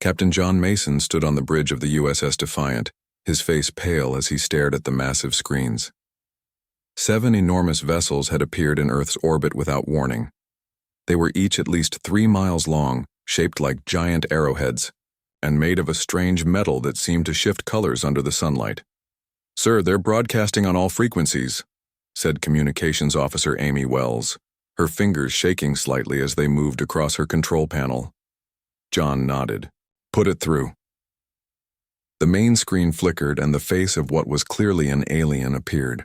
Captain John Mason stood on the bridge of the USS Defiant, his face pale as he stared at the massive screens. 7 enormous vessels had appeared in Earth's orbit without warning. They were each at least 3 miles long, shaped like giant arrowheads, and made of a strange metal that seemed to shift colors under the sunlight. "Sir, they're broadcasting on all frequencies," said Communications Officer Amy Wells, her fingers shaking slightly as they moved across her control panel. John nodded. "Put it through." The main screen flickered and the face of what was clearly an alien appeared.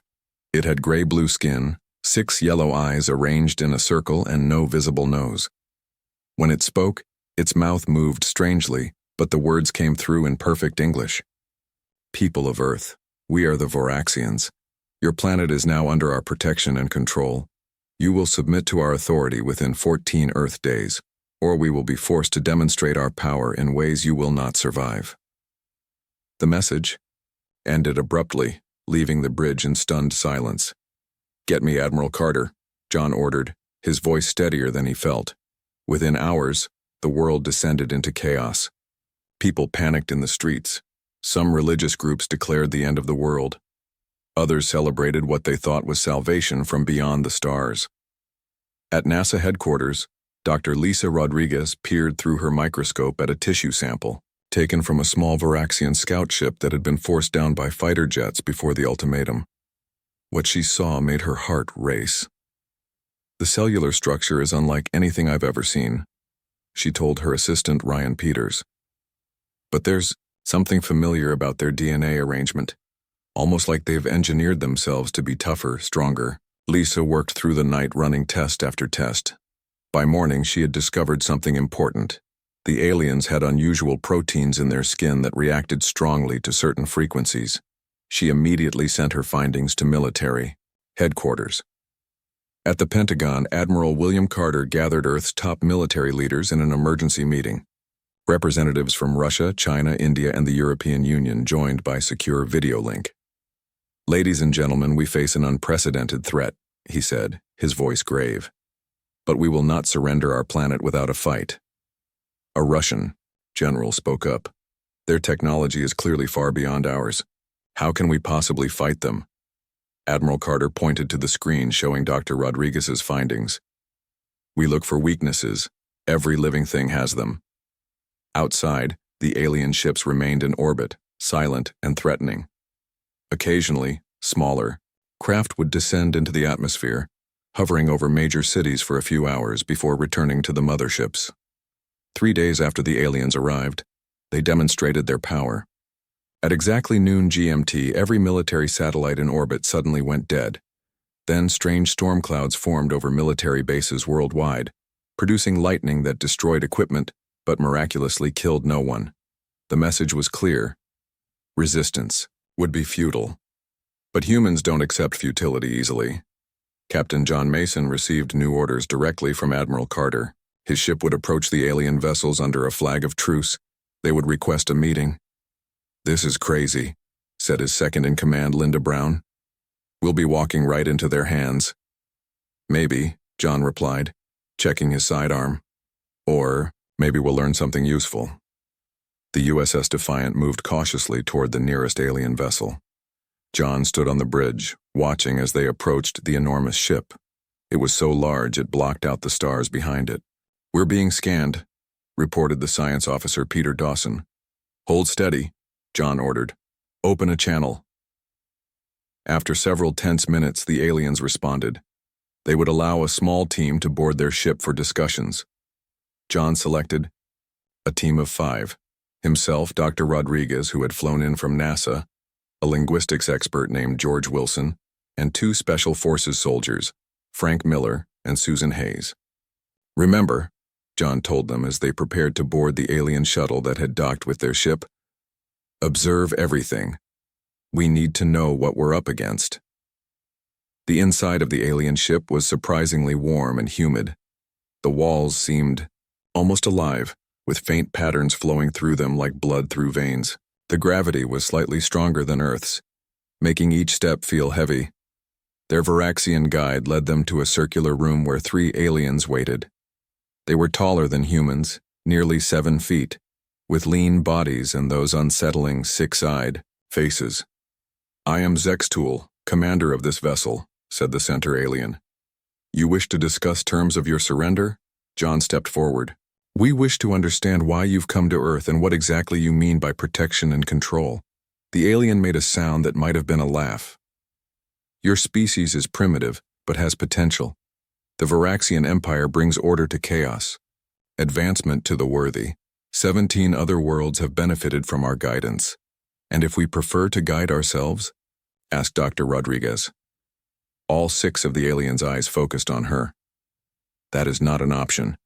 It had gray-blue skin, 6 yellow eyes arranged in a circle, and no visible nose. When it spoke, its mouth moved strangely, but the words came through in perfect English. "People of Earth, we are the Voraxians. Your planet is now under our protection and control. You will submit to our authority within 14 Earth days, or we will be forced to demonstrate our power in ways you will not survive." The message ended abruptly, leaving the bridge in stunned silence. "Get me Admiral Carter," John ordered, his voice steadier than he felt. Within hours, the world descended into chaos. People panicked in the streets. Some religious groups declared the end of the world. Others celebrated what they thought was salvation from beyond the stars. At NASA headquarters, Dr. Lisa Rodriguez peered through her microscope at a tissue sample, taken from a small Voraxian scout ship that had been forced down by fighter jets before the ultimatum. What she saw made her heart race. "The cellular structure is unlike anything I've ever seen," she told her assistant Ryan Peters. "But there's something familiar about their DNA arrangement, almost like they've engineered themselves to be tougher, stronger." Lisa worked through the night running test after test. By morning, she had discovered something important. The aliens had unusual proteins in their skin that reacted strongly to certain frequencies. She immediately sent her findings to military headquarters. At the Pentagon, Admiral William Carter gathered Earth's top military leaders in an emergency meeting. Representatives from Russia, China, India, and the European Union joined by secure video link. "Ladies and gentlemen, we face an unprecedented threat," he said, his voice grave. "But we will not surrender our planet without a fight." A Russian general spoke up. "Their technology is clearly far beyond ours. How can we possibly fight them?" Admiral Carter pointed to the screen showing Dr. Rodriguez's findings. "We look for weaknesses. Every living thing has them." Outside, the alien ships remained in orbit, silent and threatening. Occasionally, smaller craft would descend into the atmosphere, hovering over major cities for a few hours before returning to the motherships. 3 days after the aliens arrived, they demonstrated their power. At exactly noon GMT, every military satellite in orbit suddenly went dead. Then strange storm clouds formed over military bases worldwide, producing lightning that destroyed equipment but miraculously killed no one. The message was clear. Resistance would be futile. But humans don't accept futility easily. Captain John Mason received new orders directly from Admiral Carter. His ship would approach the alien vessels under a flag of truce. They would request a meeting. "This is crazy," said his second-in-command, Linda Brown. "We'll be walking right into their hands." "Maybe," John replied, checking his sidearm. "Or maybe we'll learn something useful." The USS Defiant moved cautiously toward the nearest alien vessel. John stood on the bridge, watching as they approached the enormous ship. It was so large it blocked out the stars behind it. "We're being scanned," reported the science officer Peter Dawson. "Hold steady," John ordered. "Open a channel." After several tense minutes, the aliens responded. They would allow a small team to board their ship for discussions. John selected a team of 5. Himself, Dr. Rodriguez, who had flown in from NASA, a linguistics expert named George Wilson, and 2 Special Forces soldiers, Frank Miller and Susan Hayes. "Remember," John told them as they prepared to board the alien shuttle that had docked with their ship, "observe everything. We need to know what we're up against." The inside of the alien ship was surprisingly warm and humid. The walls seemed almost alive, with faint patterns flowing through them like blood through veins. The gravity was slightly stronger than Earth's, making each step feel heavy. Their Voraxian guide led them to a circular room where 3 aliens waited. They were taller than humans, nearly 7 feet, with lean bodies and those unsettling, six-eyed faces. "I am Zextool, commander of this vessel," said the center alien. "You wish to discuss terms of your surrender?" John stepped forward. "We wish to understand why you've come to Earth and what exactly you mean by protection and control." The alien made a sound that might have been a laugh. "Your species is primitive, but has potential. The Varaxian Empire brings order to chaos, advancement to the worthy. 17 other worlds have benefited from our guidance. And if we prefer to guide ourselves?" asked Dr. Rodriguez. All 6 of the aliens' eyes focused on her. "That is not an option.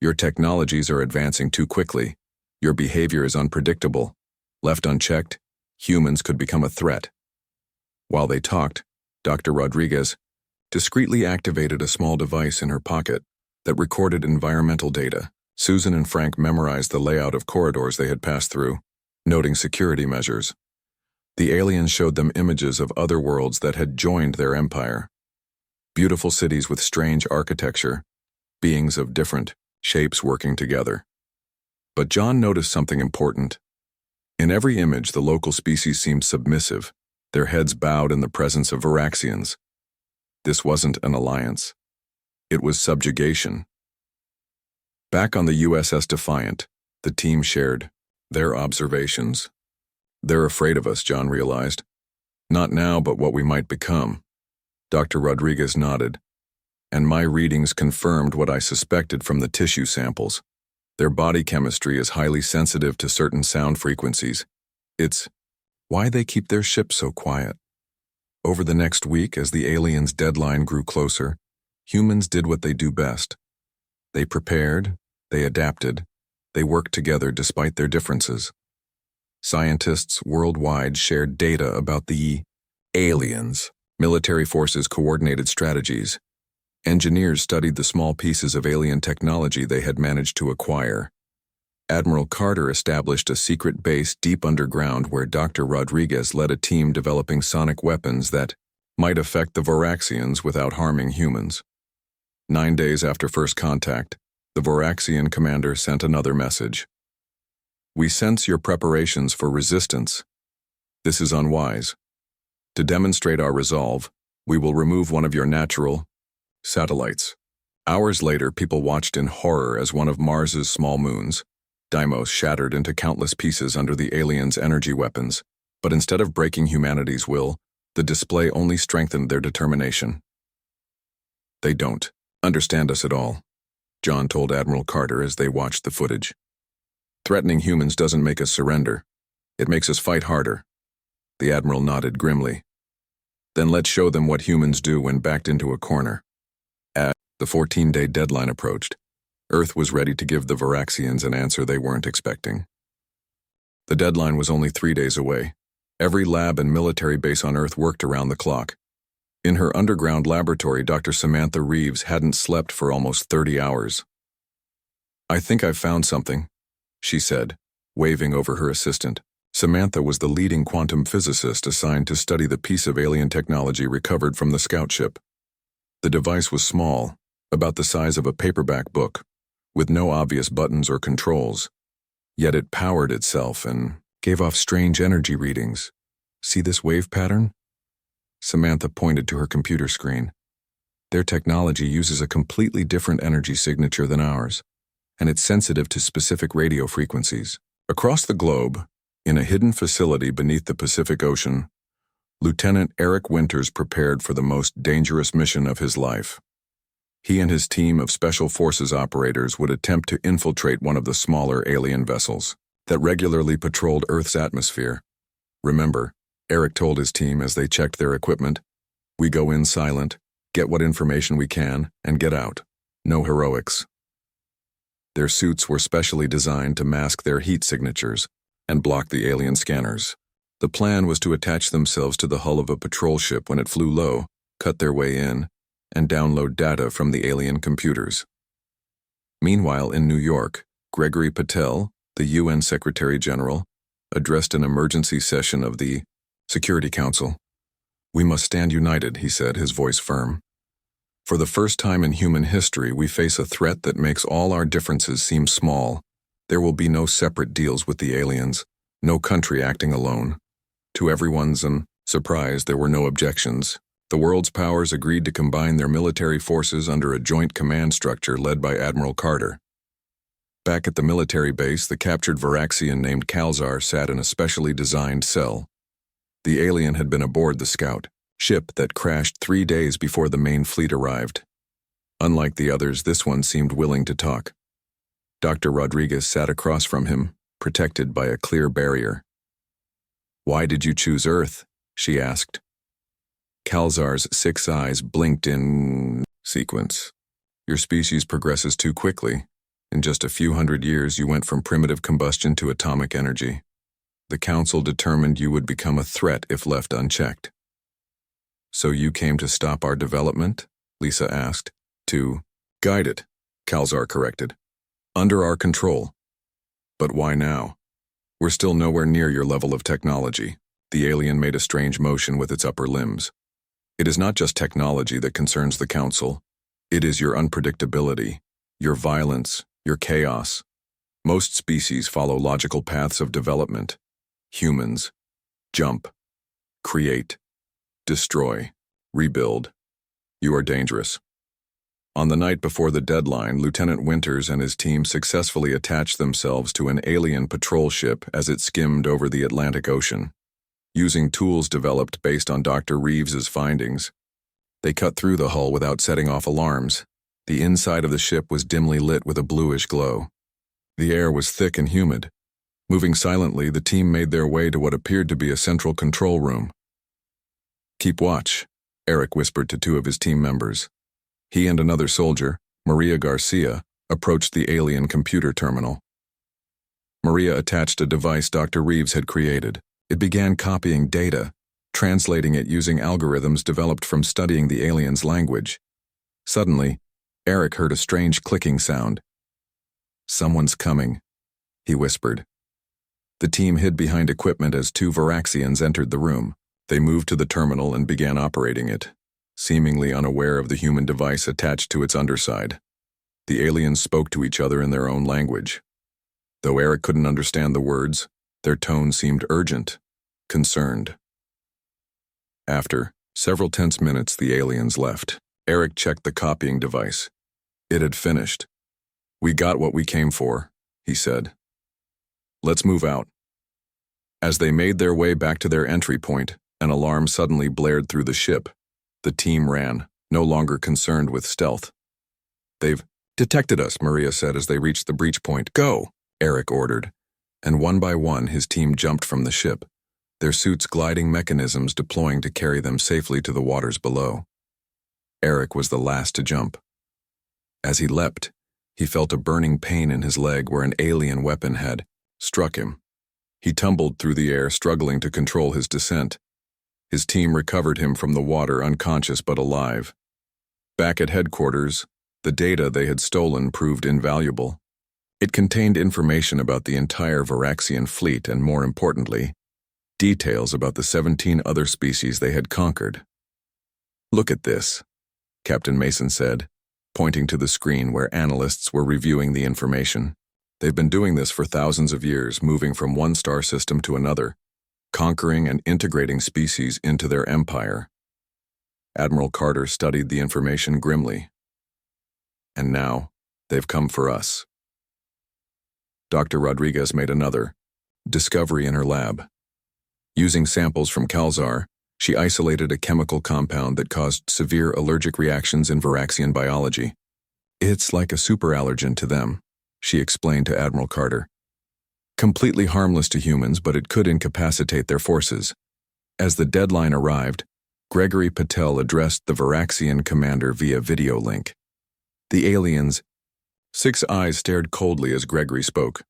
Your technologies are advancing too quickly. Your behavior is unpredictable. Left unchecked, humans could become a threat." While they talked, Dr. Rodriguez discreetly activated a small device in her pocket that recorded environmental data. Susan and Frank memorized the layout of corridors they had passed through, noting security measures. The aliens showed them images of other worlds that had joined their empire. Beautiful cities with strange architecture, beings of different shapes working together. But John noticed something important. In every image, the local species seemed submissive, their heads bowed in the presence of Varaxians. This wasn't an alliance. It was subjugation. Back on the USS Defiant, the team shared their observations. "They're afraid of us," John realized. "Not now, but what we might become." Dr. Rodriguez nodded. "And my readings confirmed what I suspected from the tissue samples. Their body chemistry is highly sensitive to certain sound frequencies. It's why they keep their ship so quiet." Over the next week, as the aliens' deadline grew closer, humans did what they do best. They prepared, they adapted, they worked together despite their differences. Scientists worldwide shared data about the aliens. Military forces coordinated strategies. Engineers studied the small pieces of alien technology they had managed to acquire. Admiral Carter established a secret base deep underground where Dr. Rodriguez led a team developing sonic weapons that might affect the Varaxians without harming humans. 9 days after first contact, the Varaxian commander sent another message. "We sense your preparations for resistance. This is unwise. To demonstrate our resolve, we will remove one of your natural satellites." Hours later, people watched in horror as one of Mars's small moons, Deimos, shattered into countless pieces under the aliens' energy weapons. But instead of breaking humanity's will, the display only strengthened their determination. "They don't understand us at all," John told Admiral Carter as they watched the footage. "Threatening humans doesn't make us surrender. It makes us fight harder." The Admiral nodded grimly. "Then let's show them what humans do when backed into a corner." As the 14-day deadline approached, Earth was ready to give the Varaxians an answer they weren't expecting. The deadline was only 3 days away. Every lab and military base on Earth worked around the clock. In her underground laboratory, Dr. Samantha Reeves hadn't slept for almost 30 hours. "I think I've found something," she said, waving over her assistant. Samantha was the leading quantum physicist assigned to study the piece of alien technology recovered from the scout ship. The device was small, about the size of a paperback book, with no obvious buttons or controls. Yet it powered itself and gave off strange energy readings. "See this wave pattern?" Samantha pointed to her computer screen. "Their technology uses a completely different energy signature than ours, and it's sensitive to specific radio frequencies." Across the globe, in a hidden facility beneath the Pacific Ocean, Lieutenant Eric Winters prepared for the most dangerous mission of his life. He and his team of Special Forces operators would attempt to infiltrate one of the smaller alien vessels that regularly patrolled Earth's atmosphere. Remember, Eric told his team as they checked their equipment, "We go in silent, get what information we can, and get out. No heroics." Their suits were specially designed to mask their heat signatures and block the alien scanners. The plan was to attach themselves to the hull of a patrol ship when it flew low, cut their way in, and download data from the alien computers. Meanwhile, in New York, Gregory Patel, the UN Secretary General, addressed an emergency session of the Security Council. "We must stand united," he said, his voice firm. "For the first time in human history, we face a threat that makes all our differences seem small. There will be no separate deals with the aliens, no country acting alone. To everyone's surprise, there were no objections. The world's powers agreed to combine their military forces under a joint command structure led by Admiral Carter. Back at the military base, the captured Varaxian named Kalzar sat in a specially designed cell. The alien had been aboard the Scout, ship that crashed 3 days before the main fleet arrived. Unlike the others, this one seemed willing to talk. Dr. Rodriguez sat across from him, protected by a clear barrier. "Why did you choose Earth?" she asked. Kalzar's 6 eyes blinked in sequence. "Your species progresses too quickly. In just a few hundred years, you went from primitive combustion to atomic energy. The Council determined you would become a threat if left unchecked." "So you came to stop our development?" Lisa asked. "To guide it," Kalzar corrected. "Under our control." "But why now? We're still nowhere near your level of technology." The alien made a strange motion with its upper limbs. "It is not just technology that concerns the Council. It is your unpredictability, your violence, your chaos. Most species follow logical paths of development. Humans jump, create, destroy, rebuild. You are dangerous." On the night before the deadline, Lieutenant Winters and his team successfully attached themselves to an alien patrol ship as it skimmed over the Atlantic Ocean. Using tools developed based on Dr. Reeves's findings, they cut through the hull without setting off alarms. The inside of the ship was dimly lit with a bluish glow. The air was thick and humid. Moving silently, the team made their way to what appeared to be a central control room. "Keep watch," Eric whispered to 2 of his team members. He and another soldier, Maria Garcia, approached the alien computer terminal. Maria attached a device Dr. Reeves had created. It began copying data, translating it using algorithms developed from studying the alien's language. Suddenly, Eric heard a strange clicking sound. "Someone's coming," he whispered. The team hid behind equipment as 2 Varaxians entered the room. They moved to the terminal and began operating it, seemingly unaware of the human device attached to its underside. The aliens spoke to each other in their own language. Though Eric couldn't understand the words, their tone seemed urgent, concerned. After several tense minutes, the aliens left. Eric checked the copying device. It had finished. "We got what we came for," he said. "Let's move out." As they made their way back to their entry point, an alarm suddenly blared through the ship. The team ran, no longer concerned with stealth. "They've detected us," Maria said as they reached the breach point. "Go," Eric ordered, and one by one his team jumped from the ship, their suits gliding mechanisms deploying to carry them safely to the waters below. Eric was the last to jump. As he leapt, he felt a burning pain in his leg where an alien weapon had struck him. He tumbled through the air, struggling to control his descent. His team recovered him from the water, unconscious but alive. Back at headquarters, the data they had stolen proved invaluable. It contained information about the entire Varaxian fleet and, more importantly, details about the 17 other species they had conquered. "Look at this," Captain Mason said, pointing to the screen where analysts were reviewing the information. "They've been doing this for thousands of years, moving from one star system to another, conquering and integrating species into their empire." Admiral Carter studied the information grimly. "And now, they've come for us." Dr. Rodriguez made another discovery in her lab. Using samples from Kalzar, she isolated a chemical compound that caused severe allergic reactions in Varaxian biology. "It's like a superallergen to them," she explained to Admiral Carter. "Completely harmless to humans, but it could incapacitate their forces." As the deadline arrived, Gregory Patel addressed the Varaxian commander via video link. The aliens' 6 eyes stared coldly as Gregory spoke.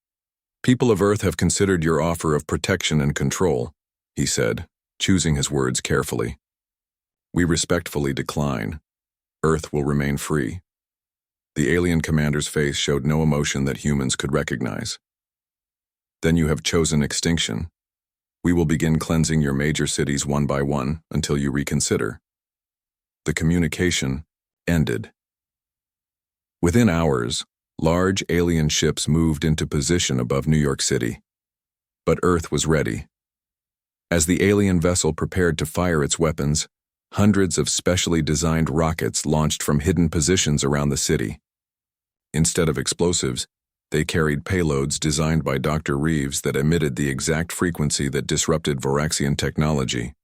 "People of Earth have considered your offer of protection and control," he said, choosing his words carefully. "We respectfully decline. Earth will remain free." The alien commander's face showed no emotion that humans could recognize. "Then you have chosen extinction. We will begin cleansing your major cities one by one until you reconsider." The communication ended. Within hours, Large alien ships moved into position above New York City. But Earth was ready. As the alien vessel prepared to fire its weapons, hundreds of specially designed rockets launched from hidden positions around the city. Instead of explosives, they carried payloads designed by Dr. Reeves that emitted the exact frequency that disrupted Varaxian technology.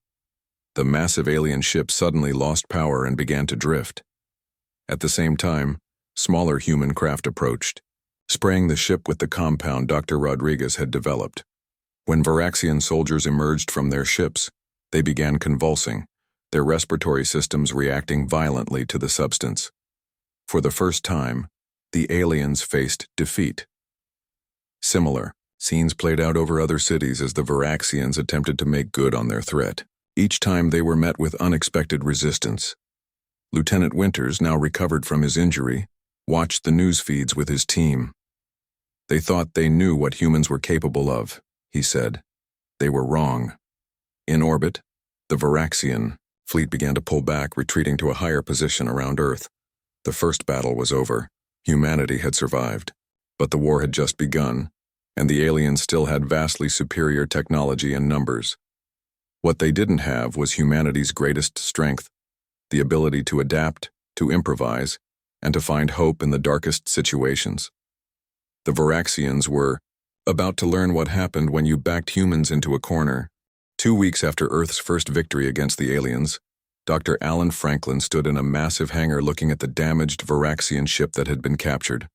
The massive alien ship suddenly lost power and began to drift. At the same time, smaller human craft approached, spraying the ship with the compound Dr. Rodriguez had developed. When Varaxian soldiers emerged from their ships, they began convulsing, their respiratory systems reacting violently to the substance. For the first time, the aliens faced defeat. Similar scenes played out over other cities as the Varaxians attempted to make good on their threat. Each time they were met with unexpected resistance. Lieutenant Winters, now recovered from his injury, watched the news feeds with his team. They thought they knew what humans were capable of, he said. They were wrong. In orbit, the Varaxian fleet began to pull back, retreating to a higher position around Earth. The first battle was over. Humanity had survived. But the war had just begun, and the aliens still had vastly superior technology and numbers. What they didn't have was humanity's greatest strength, the ability to adapt, to improvise, and to find hope in the darkest situations. The Varaxians were about to learn what happened when you backed humans into a corner. 2 weeks after Earth's first victory against the aliens, Dr. Alan Franklin stood in a massive hangar looking at the damaged Varaxian ship that had been captured.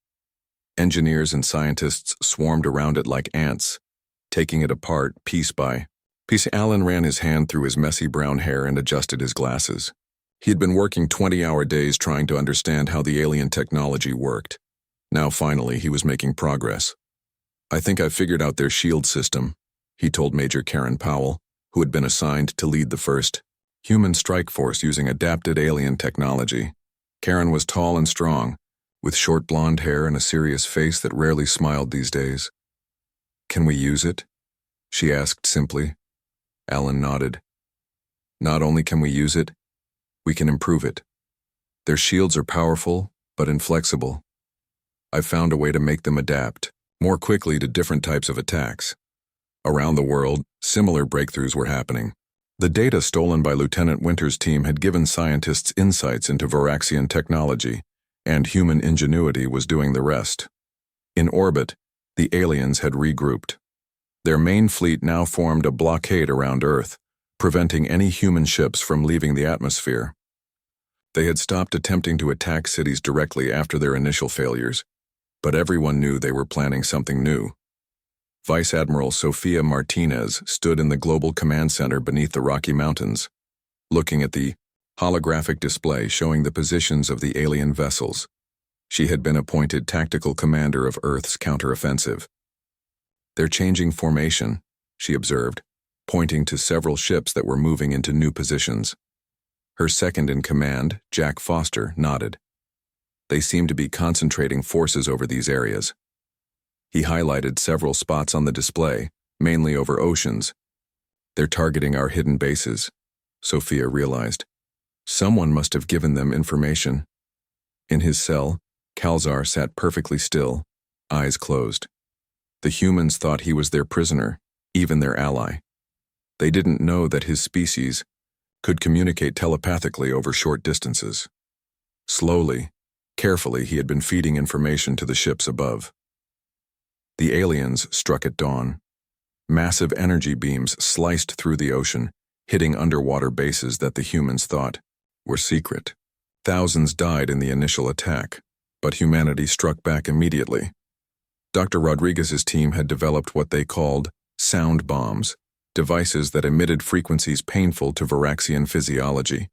Engineers and scientists swarmed around it like ants, taking it apart piece by piece. Alan ran his hand through his messy brown hair and adjusted his glasses. He had been working 20-hour days trying to understand how the alien technology worked. Now finally he was making progress. "I think I've figured out their shield system," he told Major Karen Powell, who had been assigned to lead the first human strike force using adapted alien technology. Karen was tall and strong, with short blonde hair and a serious face that rarely smiled these days. "Can we use it?" she asked simply. Alan nodded. "Not only can we use it, we can improve it. Their shields are powerful, but inflexible. I've found a way to make them adapt more quickly to different types of attacks." Around the world, similar breakthroughs were happening. The data stolen by Lieutenant Winters' team had given scientists insights into Varaxian technology, and human ingenuity was doing the rest. In orbit, the aliens had regrouped. Their main fleet now formed a blockade around Earth, preventing any human ships from leaving the atmosphere. They had stopped attempting to attack cities directly after their initial failures, but everyone knew they were planning something new. Vice Admiral Sofia Martinez stood in the Global Command Center beneath the Rocky Mountains, looking at the holographic display showing the positions of the alien vessels. She had been appointed tactical commander of Earth's counteroffensive. "They're changing formation," she observed, pointing to several ships that were moving into new positions. Her second-in-command, Jack Foster, nodded. "They seem to be concentrating forces over these areas." He highlighted several spots on the display, mainly over oceans. "They're targeting our hidden bases," Sophia realized. Someone must have given them information. In his cell, Calzar sat perfectly still, eyes closed. The humans thought he was their prisoner, even their ally. They didn't know that his species could communicate telepathically over short distances. Slowly, carefully, he had been feeding information to the ships above. The aliens struck at dawn. Massive energy beams sliced through the ocean, hitting underwater bases that the humans thought were secret. Thousands died in the initial attack, but humanity struck back immediately. Dr. Rodriguez's team had developed what they called sound bombs, devices that emitted frequencies painful to Varaxian physiology.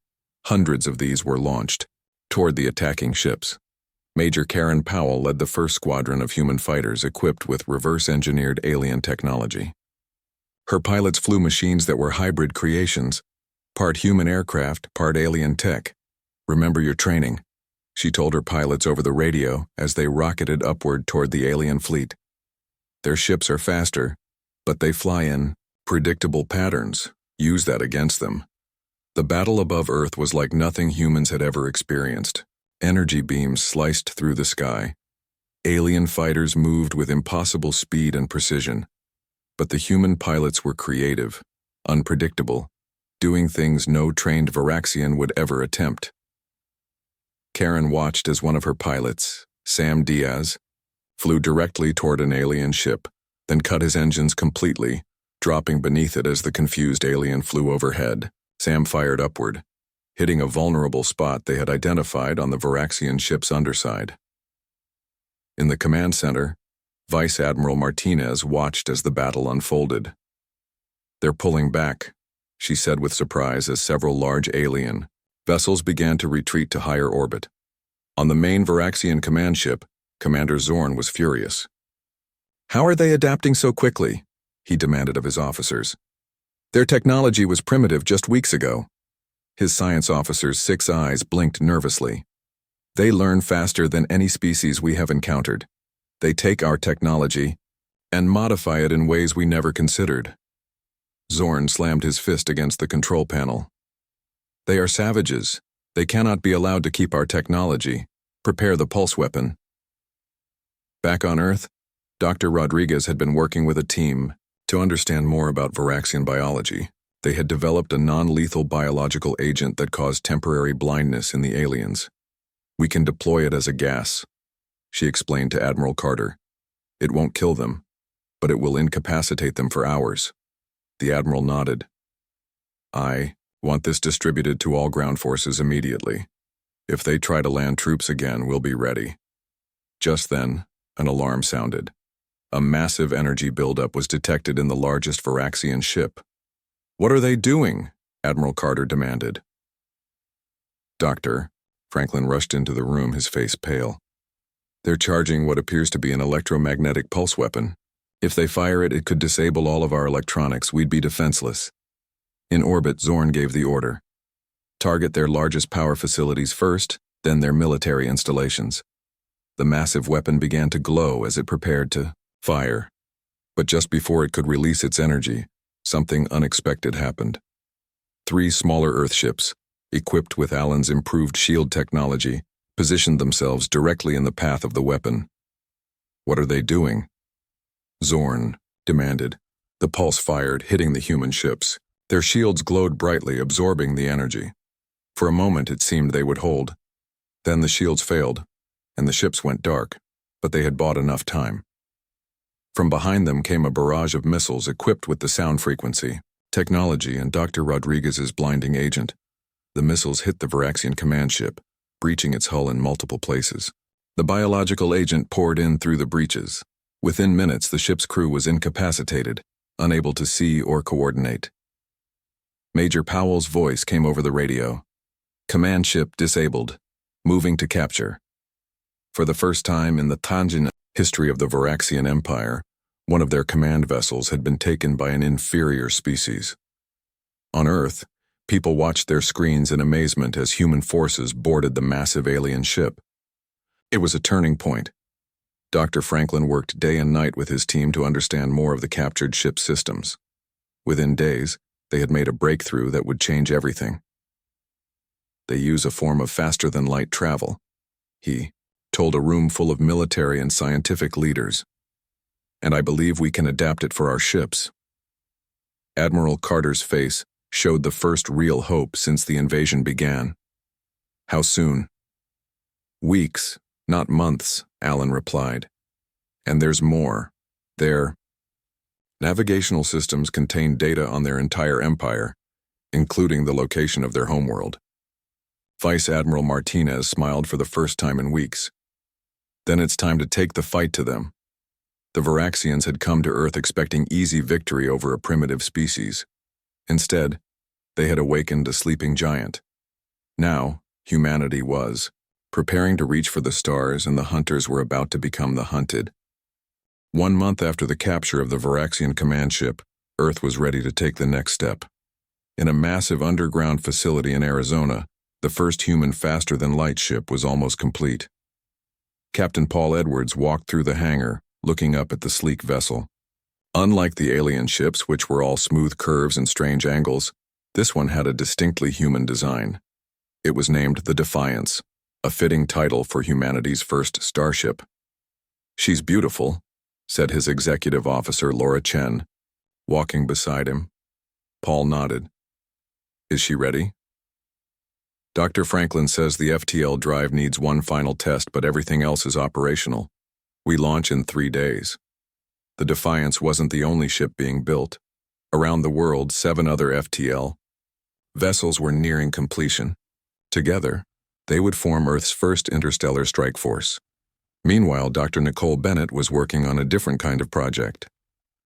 Hundreds of these were launched toward the attacking ships. Major Karen Powell led the first squadron of human fighters equipped with reverse-engineered alien technology. Her pilots flew machines that were hybrid creations, part human aircraft, part alien tech. "Remember your training," she told her pilots over the radio as they rocketed upward toward the alien fleet. "Their ships are faster, but they fly in predictable patterns. Use that against them." The battle above Earth was like nothing humans had ever experienced. Energy beams sliced through the sky. Alien fighters moved with impossible speed and precision, but the human pilots were creative, unpredictable, doing things no trained Varaxian would ever attempt. Karen watched as one of her pilots, Sam Diaz, flew directly toward an alien ship, then cut his engines completely, dropping beneath it as the confused alien flew overhead. Sam fired upward, hitting a vulnerable spot they had identified on the Varaxian ship's underside. In the command center, Vice Admiral Martinez watched as the battle unfolded. "They're pulling back," she said with surprise as several large alien vessels began to retreat to higher orbit. On the main Varaxian command ship, Commander Zorn was furious. "How are they adapting so quickly?" he demanded of his officers. "Their technology was primitive just weeks ago." His science officer's 6 eyes blinked nervously. "They learn faster than any species we have encountered. They take our technology and modify it in ways we never considered." Zorn slammed his fist against the control panel. "They are savages. They cannot be allowed to keep our technology. Prepare the pulse weapon." Back on Earth, Dr. Rodriguez had been working with a team to understand more about Varaxian biology. They had developed a non-lethal biological agent that caused temporary blindness in the aliens. "We can deploy it as a gas," she explained to Admiral Carter. "It won't kill them, but it will incapacitate them for hours." The Admiral nodded. "I want this distributed to all ground forces immediately. If they try to land troops again, we'll be ready." Just then, an alarm sounded. A massive energy buildup was detected in the largest Varaxian ship. "What are they doing?" Admiral Carter demanded. "Doctor," Franklin rushed into the room, his face pale. "They're charging what appears to be an electromagnetic pulse weapon. If they fire it, it could disable all of our electronics. We'd be defenseless." In orbit, Zorn gave the order. "Target their largest power facilities first, then their military installations." The massive weapon began to glow as it prepared to fire. But just before it could release its energy, something unexpected happened. 3 smaller Earthships, equipped with Alan's improved shield technology, positioned themselves directly in the path of the weapon. "What are they doing?" Zorn demanded. The pulse fired, hitting the human ships. Their shields glowed brightly, absorbing the energy. For a moment it seemed they would hold. Then the shields failed, and the ships went dark, but they had bought enough time. From behind them came a barrage of missiles equipped with the sound frequency, technology, and Dr. Rodriguez's blinding agent. The missiles hit the Varaxian command ship, breaching its hull in multiple places. The biological agent poured in through the breaches. Within minutes, the ship's crew was incapacitated, unable to see or coordinate. Major Powell's voice came over the radio. "Command ship disabled. Moving to capture." For the first time in the Tanjin history of the Varaxian Empire, one of their command vessels had been taken by an inferior species. On Earth, people watched their screens in amazement as human forces boarded the massive alien ship. It was a turning point. Dr. Franklin worked day and night with his team to understand more of the captured ship's systems. Within days, they had made a breakthrough that would change everything. "They use a form of faster-than-light travel," he told a room full of military and scientific leaders. "And I believe we can adapt it for our ships." Admiral Carter's face showed the first real hope since the invasion began. "How soon?" "Weeks, not months," Alan replied. "And there's more. Their navigational systems contain data on their entire empire, including the location of their homeworld." Vice Admiral Martinez smiled for the first time in weeks. "Then it's time to take the fight to them." The Varaxians had come to Earth expecting easy victory over a primitive species. Instead, they had awakened a sleeping giant. Now, humanity was preparing to reach for the stars, and the hunters were about to become the hunted. 1 month after the capture of the Varaxian command ship, Earth was ready to take the next step. In a massive underground facility in Arizona, the first human faster-than-light ship was almost complete. Captain Paul Edwards walked through the hangar, looking up at the sleek vessel. Unlike the alien ships, which were all smooth curves and strange angles, this one had a distinctly human design. It was named the Defiance, a fitting title for humanity's first starship. "She's beautiful," said his executive officer Laura Chen, walking beside him. Paul nodded. "Is she ready?" "Dr. Franklin says the FTL drive needs one final test, but everything else is operational. We launch in 3 days." The Defiance wasn't the only ship being built. Around the world, 7 other FTL vessels were nearing completion. Together, they would form Earth's first interstellar strike force. Meanwhile, Dr. Nicole Bennett was working on a different kind of project.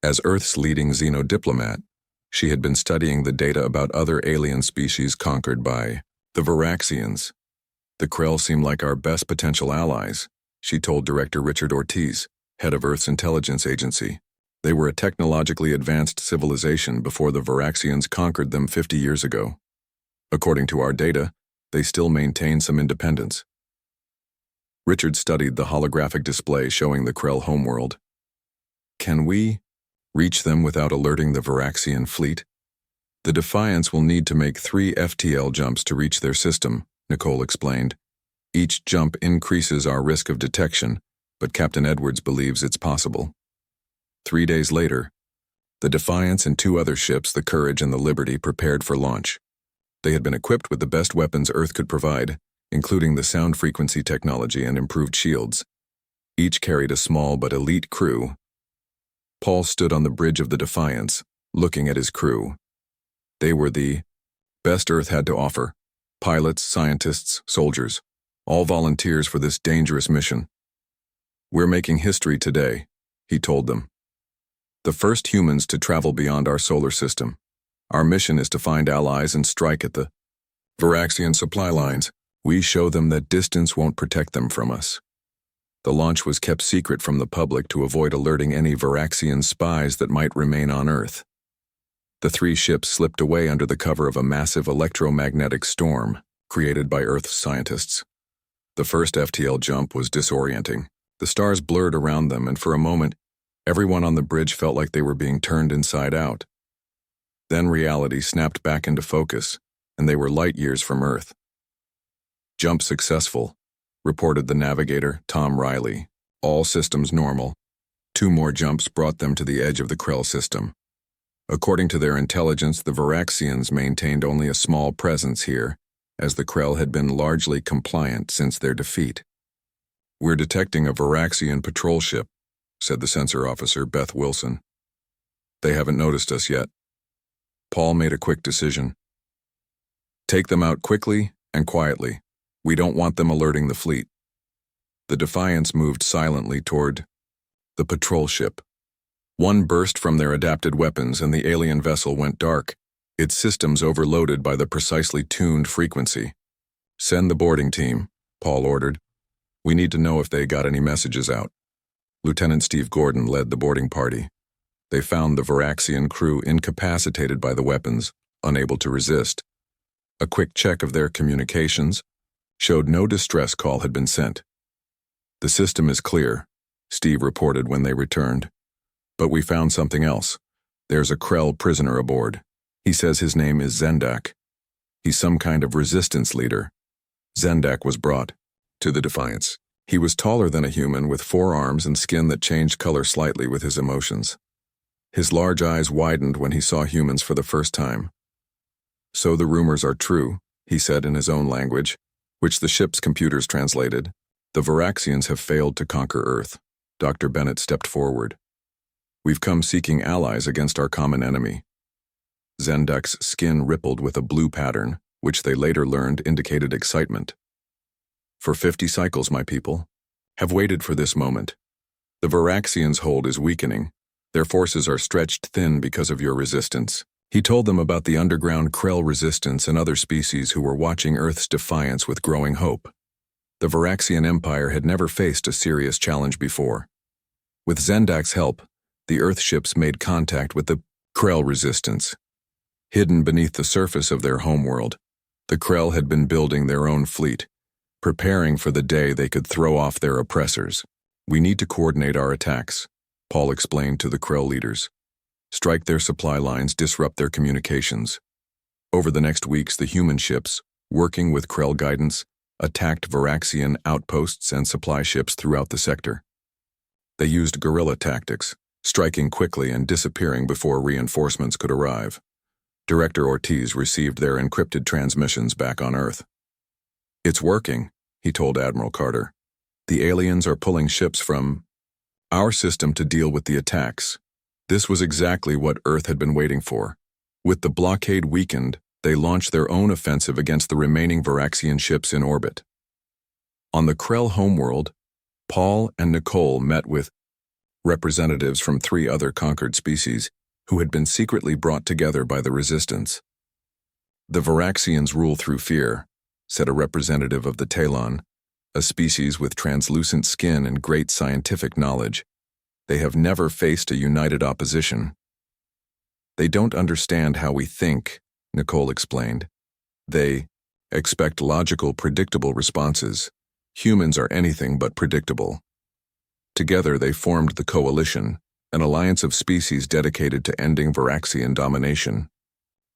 As Earth's leading xenodiplomat, she had been studying the data about other alien species conquered by the Varaxians. "The Krell seem like our best potential allies," she told Director Richard Ortiz, head of Earth's intelligence agency. "They were a technologically advanced civilization before the Varaxians conquered them 50 years ago. According to our data, they still maintain some independence." Richard studied the holographic display showing the Krell homeworld. "Can we reach them without alerting the Varaxian fleet?" "The Defiance will need to make 3 FTL jumps to reach their system," Nicole explained. "Each jump increases our risk of detection, but Captain Edwards believes it's possible." 3 days later, the Defiance and 2 other ships, the Courage and the Liberty, prepared for launch. They had been equipped with the best weapons Earth could provide, including the sound frequency technology and improved shields. Each carried a small but elite crew. Paul stood on the bridge of the Defiance, looking at his crew. They were the best Earth had to offer: pilots, scientists, soldiers, all volunteers for this dangerous mission. "We're making history today," he told them. "The first humans to travel beyond our solar system. Our mission is to find allies and strike at the Varaxian supply lines. We show them that distance won't protect them from us." The launch was kept secret from the public to avoid alerting any Varaxian spies that might remain on Earth. The 3 ships slipped away under the cover of a massive electromagnetic storm created by Earth's scientists. The first FTL jump was disorienting. The stars blurred around them, and for a moment, everyone on the bridge felt like they were being turned inside out. Then reality snapped back into focus, and they were light years from Earth. "Jump successful," reported the navigator, Tom Riley. "All systems normal." 2 more jumps brought them to the edge of the Krell system. According to their intelligence, the Varaxians maintained only a small presence here, as the Krell had been largely compliant since their defeat. "We're detecting a Varaxian patrol ship," said the sensor officer, Beth Wilson. "They haven't noticed us yet." Paul made a quick decision. "Take them out quickly and quietly. We don't want them alerting the fleet." The Defiance moved silently toward the patrol ship. One burst from their adapted weapons and the alien vessel went dark, its systems overloaded by the precisely tuned frequency. "Send the boarding team," Paul ordered. "We need to know if they got any messages out." Lieutenant Steve Gordon led the boarding party. They found the Varaxian crew incapacitated by the weapons, unable to resist. A quick check of their communications showed no distress call had been sent. "The system is clear," Steve reported when they returned. "But we found something else. There's a Krell prisoner aboard. He says his name is Zendak. He's some kind of resistance leader." Zendak was brought to the Defiance. He was taller than a human, with 4 arms and skin that changed color slightly with his emotions. His large eyes widened when he saw humans for the first time. "So the rumors are true," he said in his own language, which the ship's computers translated. "The Varaxians have failed to conquer Earth." Dr. Bennett stepped forward. "We've come seeking allies against our common enemy." Zendak's skin rippled with a blue pattern, which they later learned indicated excitement. "For 50 cycles, my people have waited for this moment. The Varaxians' hold is weakening. Their forces are stretched thin because of your resistance." He told them about the underground Krell resistance and other species who were watching Earth's defiance with growing hope. The Varaxian Empire had never faced a serious challenge before. With Zendak's help, the Earth ships made contact with the Krell resistance. Hidden beneath the surface of their homeworld, the Krell had been building their own fleet, preparing for the day they could throw off their oppressors. "We need to coordinate our attacks," Paul explained to the Krell leaders. "Strike their supply lines, disrupt their communications." Over the next weeks, the human ships, working with Krell guidance, attacked Varaxian outposts and supply ships throughout the sector. They used guerrilla tactics, striking quickly and disappearing before reinforcements could arrive. Director Ortiz received their encrypted transmissions back on Earth. "It's working," he told Admiral Carter. "The aliens are pulling ships from our system to deal with the attacks." This was exactly what Earth had been waiting for. With the blockade weakened, they launched their own offensive against the remaining Varaxian ships in orbit. On the Krell homeworld, Paul and Nicole met with representatives from 3 other conquered species who had been secretly brought together by the Resistance. "The Varaxians rule through fear," said a representative of the Talon, a species with translucent skin and great scientific knowledge. "They have never faced a united opposition." "They don't understand how we think," Nicole explained. "They expect logical, predictable responses. Humans are anything but predictable." Together they formed the Coalition, an alliance of species dedicated to ending Varaxian domination.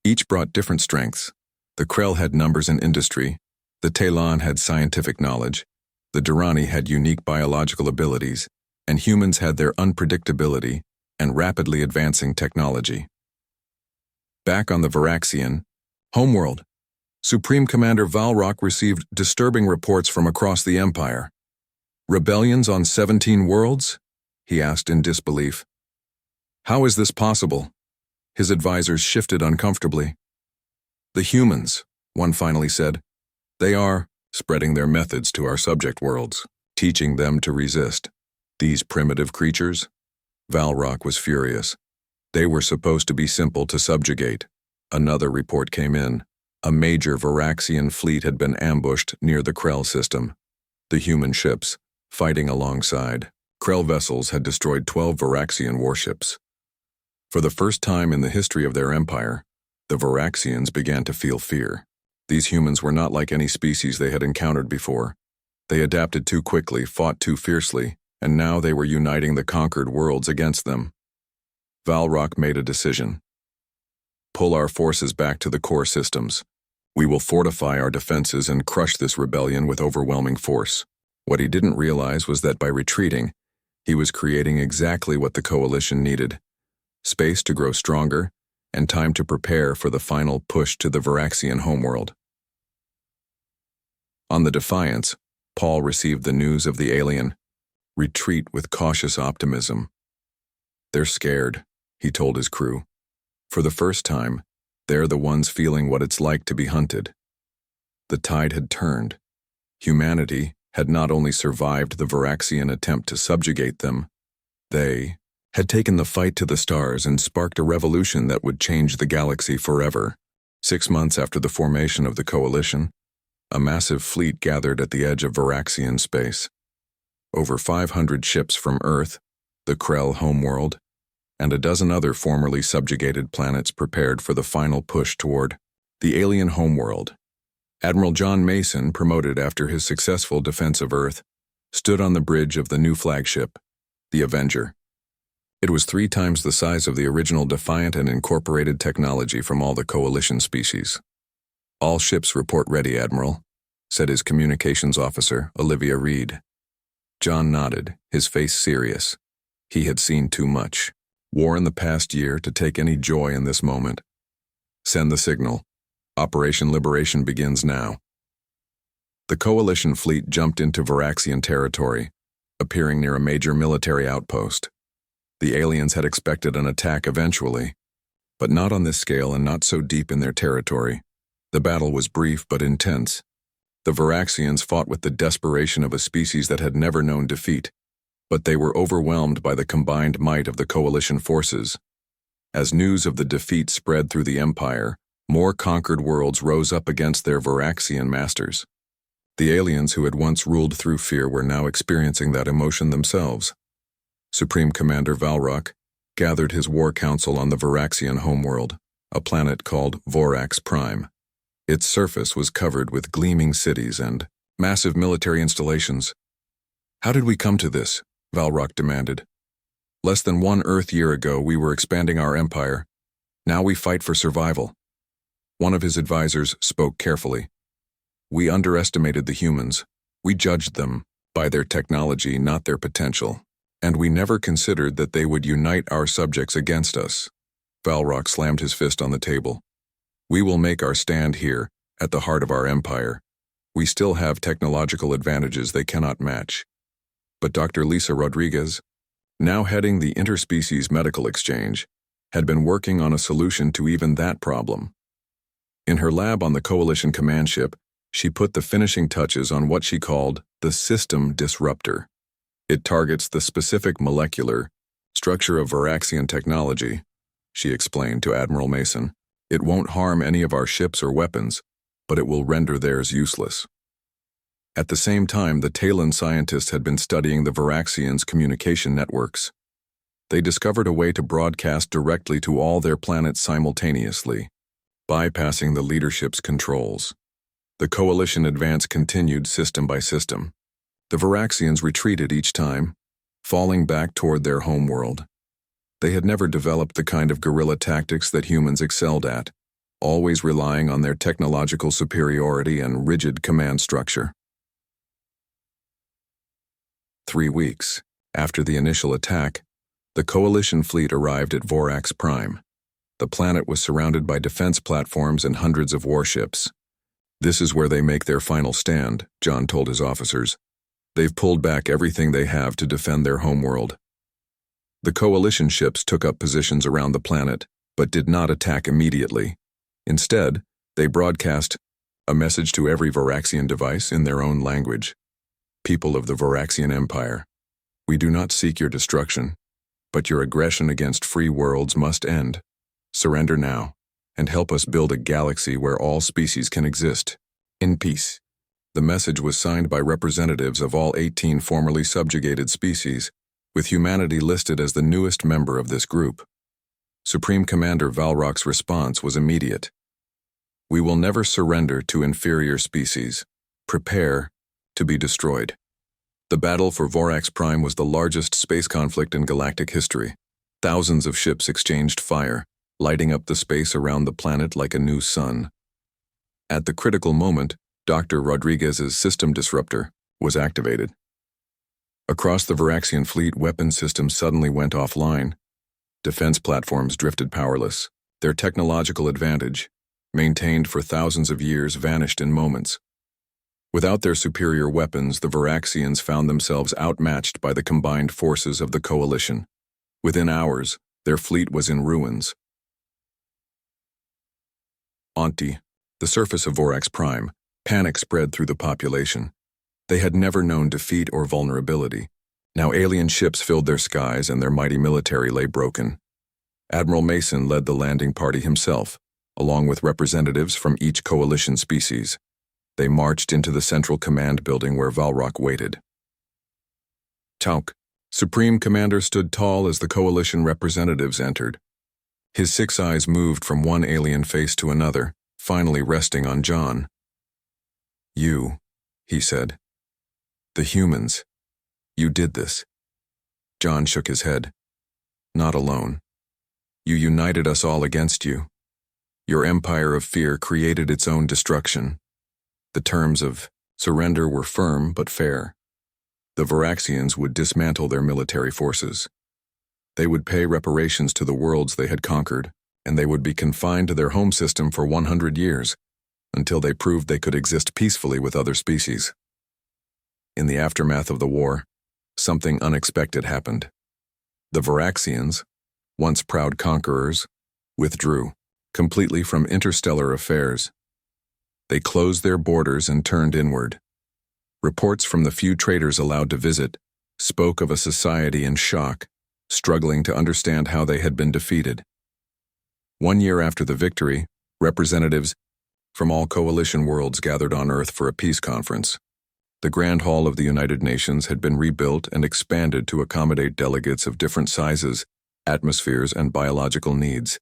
Each brought different strengths. The Krell had numbers and industry, the Talon had scientific knowledge, the Durrani had unique biological abilities, and humans had their unpredictability and rapidly advancing technology. Back on the Varaxian homeworld, Supreme Commander Valrock received disturbing reports from across the Empire. "Rebellions on 17 worlds?" he asked in disbelief. "How is this possible?" His advisors shifted uncomfortably. "The humans," one finally said. "They are spreading their methods to our subject worlds, teaching them to resist. These primitive creatures?" Valrock was furious. "They were supposed to be simple to subjugate." Another report came in. A major Varaxian fleet had been ambushed near the Krell system. The human ships, fighting alongside, Krell vessels had destroyed 12 Varaxian warships. For the first time in the history of their empire, the Varaxians began to feel fear. These humans were not like any species they had encountered before. They adapted too quickly, fought too fiercely, and now they were uniting the conquered worlds against them. Valrock made a decision. "Pull our forces back to the core systems. We will fortify our defenses and crush this rebellion with overwhelming force." What he didn't realize was that by retreating, he was creating exactly what the Coalition needed: space to grow stronger and time to prepare for the final push to the Varaxian homeworld. On the Defiance, Paul received the news of the alien retreat with cautious optimism. "They're scared," he told his crew. "For the first time, they're the ones feeling what it's like to be hunted." The tide had turned. Humanity had not only survived the Varaxian attempt to subjugate them, they had taken the fight to the stars and sparked a revolution that would change the galaxy forever. 6 months after the formation of the Coalition, a massive fleet gathered at the edge of Varaxian space. Over 500 ships from Earth, the Krell homeworld, and a dozen other formerly subjugated planets prepared for the final push toward the alien homeworld. Admiral John Mason, promoted after his successful defense of Earth, stood on the bridge of the new flagship, the Avenger. It was 3 times the size of the original Defiant and incorporated technology from all the Coalition species. "All ships report ready, Admiral," said his communications officer, Olivia Reed. John nodded, his face serious. He had seen too much war in the past year to take any joy in this moment. "Send the signal. Operation Liberation begins now." The Coalition fleet jumped into Varaxian territory, appearing near a major military outpost. The aliens had expected an attack eventually, but not on this scale and not so deep in their territory. The battle was brief but intense. The Varaxians fought with the desperation of a species that had never known defeat, but they were overwhelmed by the combined might of the Coalition forces. As news of the defeat spread through the Empire, more conquered worlds rose up against their Varaxian masters. The aliens who had once ruled through fear were now experiencing that emotion themselves. Supreme Commander Valrock gathered his war council on the Varaxian homeworld, a planet called Vorax Prime. Its surface was covered with gleaming cities and massive military installations. "How did we come to this?" Valrock demanded. "Less than 1 Earth year ago we were expanding our empire. Now we fight for survival." One of his advisors spoke carefully. "We underestimated the humans. We judged them by their technology, not their potential. And we never considered that they would unite our subjects against us. Valrock slammed his fist on the table. We will make our stand here, at the heart of our empire. We still have technological advantages they cannot match. But Dr. Lisa Rodriguez, now heading the Interspecies Medical Exchange, had been working on a solution to even that problem. In her lab on the Coalition command ship, she put the finishing touches on what she called the system disruptor. It targets the specific molecular structure of Varaxian technology, she explained to Admiral Mason. It won't harm any of our ships or weapons, but it will render theirs useless. At the same time, the Talon scientists had been studying the Varaxians' communication networks. They discovered a way to broadcast directly to all their planets simultaneously, bypassing the leadership's controls. The Coalition advance continued system by system. The Varaxians retreated each time, falling back toward their homeworld. They had never developed the kind of guerrilla tactics that humans excelled at, always relying on their technological superiority and rigid command structure. 3 weeks after the initial attack, the Coalition fleet arrived at Vorax Prime. The planet was surrounded by defense platforms and hundreds of warships. This is where they make their final stand, John told his officers. They've pulled back everything they have to defend their homeworld. The Coalition ships took up positions around the planet, but did not attack immediately. Instead, they broadcast a message to every Varaxian device in their own language. People of the Varaxian Empire, we do not seek your destruction, but your aggression against free worlds must end. Surrender now, and help us build a galaxy where all species can exist, in peace. The message was signed by representatives of all 18 formerly subjugated species, with humanity listed as the newest member of this group. Supreme Commander Valrock's response was immediate. We will never surrender to inferior species. Prepare to be destroyed. The battle for Vorax Prime was the largest space conflict in galactic history. Thousands of ships exchanged fire, lighting up the space around the planet like a new sun. At the critical moment, Dr. Rodriguez's system disruptor was activated. Across the Varaxian fleet, weapon systems suddenly went offline. Defense platforms drifted powerless. Their technological advantage, maintained for thousands of years, vanished in moments. Without their superior weapons, the Varaxians found themselves outmatched by the combined forces of the Coalition. Within hours, their fleet was in ruins. The surface of Vorax Prime, panic spread through the population. They had never known defeat or vulnerability. Now alien ships filled their skies and their mighty military lay broken. Admiral Mason led the landing party himself, along with representatives from each Coalition species. They marched into the central command building where Valrock waited. Tauk, Supreme Commander, stood tall as the Coalition representatives entered. His 6 eyes moved from one alien face to another, finally resting on John. You, he said. The humans. You did this. John shook his head. Not alone. You united us all against you. Your empire of fear created its own destruction. The terms of surrender were firm but fair. The Varaxians would dismantle their military forces. They would pay reparations to the worlds they had conquered, and they would be confined to their home system for 100 years, until they proved they could exist peacefully with other species. In the aftermath of the war, something unexpected happened. The Varaxians, once proud conquerors, withdrew completely from interstellar affairs. They closed their borders and turned inward. Reports from the few traders allowed to visit spoke of a society in shock, struggling to understand how they had been defeated. 1 year after the victory, representatives from all Coalition worlds gathered on Earth for a peace conference. The Grand Hall of the United Nations had been rebuilt and expanded to accommodate delegates of different sizes, atmospheres, and biological needs.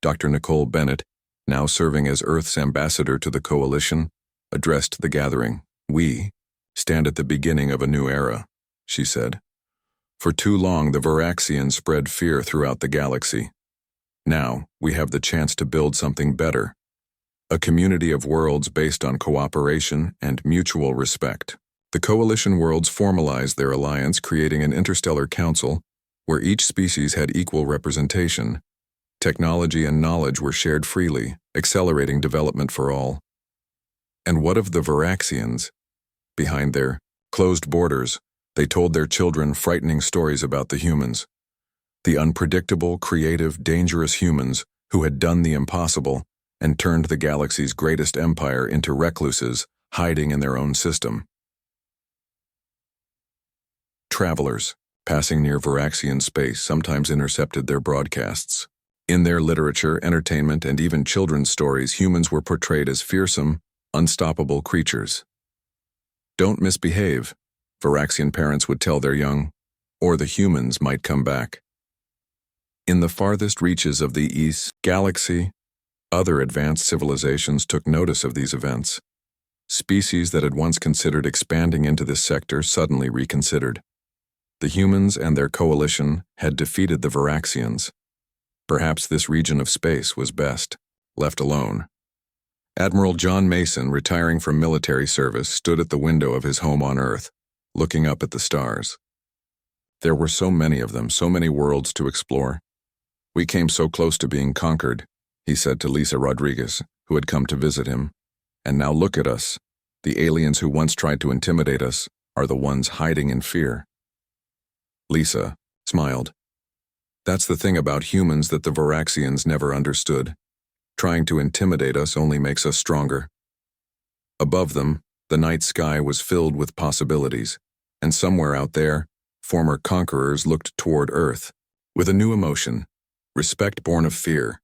Dr. Nicole Bennett, now serving as Earth's ambassador to the Coalition, addressed the gathering. We stand at the beginning of a new era, she said. For too long, the Varaxians spread fear throughout the galaxy. Now, we have the chance to build something better. A community of worlds based on cooperation and mutual respect. The coalition worlds formalized their alliance, creating an interstellar council where each species had equal representation. Technology and knowledge were shared freely, accelerating development for all. And what of the Varaxians? Behind their closed borders, they told their children frightening stories about the humans. The unpredictable, creative, dangerous humans who had done the impossible and turned the galaxy's greatest empire into recluses hiding in their own system. Travelers, passing near Varaxian space, sometimes intercepted their broadcasts. In their literature, entertainment, and even children's stories, humans were portrayed as fearsome, unstoppable creatures. Don't misbehave, Varaxian parents would tell their young, or the humans might come back. In the farthest reaches of the East Galaxy, other advanced civilizations took notice of these events. Species that had once considered expanding into this sector suddenly reconsidered. The humans and their coalition had defeated the Varaxians. Perhaps this region of space was best left alone. Admiral John Mason, retiring from military service, stood at the window of his home on Earth, looking up at the stars. There were so many of them, so many worlds to explore. We came so close to being conquered, he said to Lisa Rodriguez, who had come to visit him. And now look at us. The aliens who once tried to intimidate us are the ones hiding in fear. Lisa smiled. That's the thing about humans that the Varaxians never understood. Trying to intimidate us only makes us stronger. Above them, the night sky was filled with possibilities, and somewhere out there, former conquerors looked toward Earth with a new emotion, respect born of fear.